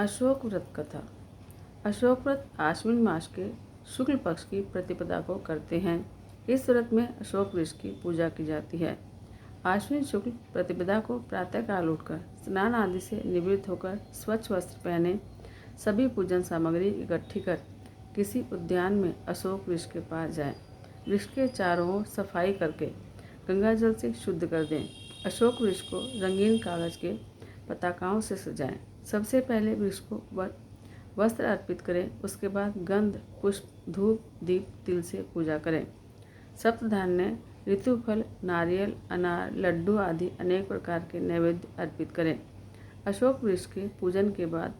अशोक व्रत कथा। अशोक व्रत आश्विन मास के शुक्ल पक्ष की प्रतिपदा को करते हैं। इस व्रत में अशोक वृक्ष की पूजा की जाती है। आश्विन शुक्ल प्रतिपदा को प्रातःकाल उठकर स्नान आदि से निवृत्त होकर स्वच्छ वस्त्र पहने सभी पूजन सामग्री इकट्ठी कर किसी उद्यान में अशोक वृक्ष के पास जाएं। वृक्ष के चारों ओर सफाई करके गंगा जल से शुद्ध कर दें। अशोक वृक्ष को रंगीन कागज के पताकाओं से सजाएं। सबसे पहले वृक्ष को वस्त्र अर्पित करें। उसके बाद गंध, पुष्प, धूप, दीप, तिल से पूजा करें। सप्तधान्य, ऋतुफल, नारियल, अनार, लड्डू आदि अनेक प्रकार के नैवेद्य अर्पित करें। अशोक वृक्ष के पूजन के बाद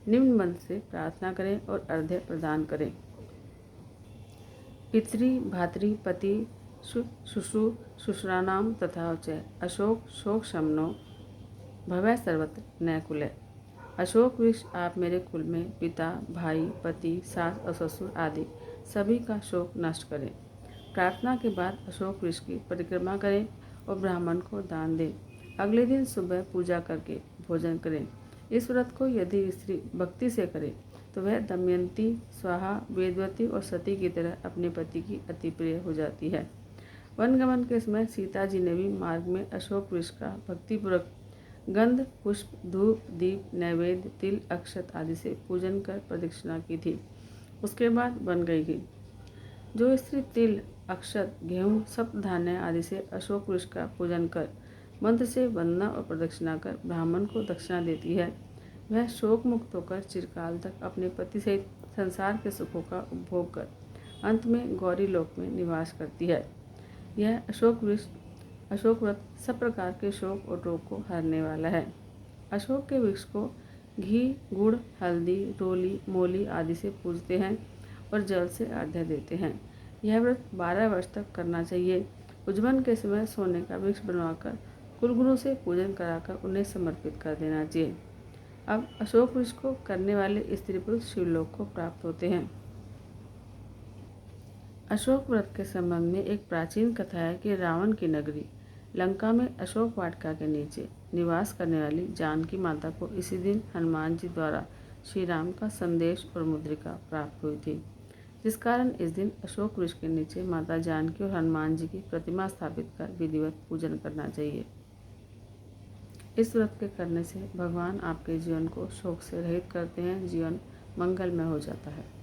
निम्न मंत्र से प्रार्थना करें और अर्घ्य प्रदान करें। पितृ भातृ पति शुश्रू शुश्राणाम तथा च अशोक शोक शमनो भवै सर्वत्र नैकुले। अशोक वृक्ष आप मेरे कुल में पिता, भाई, पति, सास और ससुर आदि सभी का शोक नष्ट करें। प्रार्थना के बाद अशोक वृक्ष की परिक्रमा करें और ब्राह्मण को दान दें। अगले दिन सुबह पूजा करके भोजन करें। इस व्रत को यदि स्त्री भक्ति से करे तो वह दमयंती, स्वाहा, वेदवती और सती की तरह अपने पति की अति प्रिय हो जाती है। वनगमन के समय सीता जी ने भी मार्ग में अशोक वृक्ष का भक्तिपूर्वक गंध, पुष्प, धूप, दीप, नैवेद्य, तिल, अक्षत आदि से पूजन कर प्रदक्षिणा की थी। उसके बाद वन गई थी। जो स्त्री तिल, अक्षत, गेहूँ, सप्तधान्य आदि से अशोक वृक्ष का पूजन कर मंत्र से वंदना और प्रदक्षिणा कर ब्राह्मण को दक्षिणा देती है, वह शोक मुक्त होकर चिरकाल तक अपने पति सहित संसार के सुखों का उपभोग कर अंत में गौरी लोक में निवास करती है। यह अशोक व्रत सब प्रकार के शोक और रोग को हरने वाला है। अशोक के वृक्ष को घी, गुड़, हल्दी, रोली, मोली आदि से पूजते हैं और जल से अर्घ्य देते हैं। यह व्रत 12 वर्ष तक करना चाहिए। उज्जवन के समय सोने का वृक्ष बनवाकर कुलगुरु से पूजन कराकर उन्हें समर्पित कर देना चाहिए। अब अशोक वृक्ष को करने वाले स्त्री पुरुष शिवलोक को प्राप्त होते हैं। अशोक व्रत के संबंध में एक प्राचीन कथा है कि रावण की नगरी लंका में अशोक वाटिका के नीचे निवास करने वाली जानकी माता को इसी दिन हनुमान जी द्वारा श्री राम का संदेश और मुद्रिका प्राप्त हुई थी, जिस कारण इस दिन अशोक वृक्ष के नीचे माता जानकी और हनुमान जी की प्रतिमा स्थापित कर विधिवत पूजन करना चाहिए। इस व्रत के करने से भगवान आपके जीवन को शोक से रहित करते हैं, जीवन मंगलमय हो जाता है।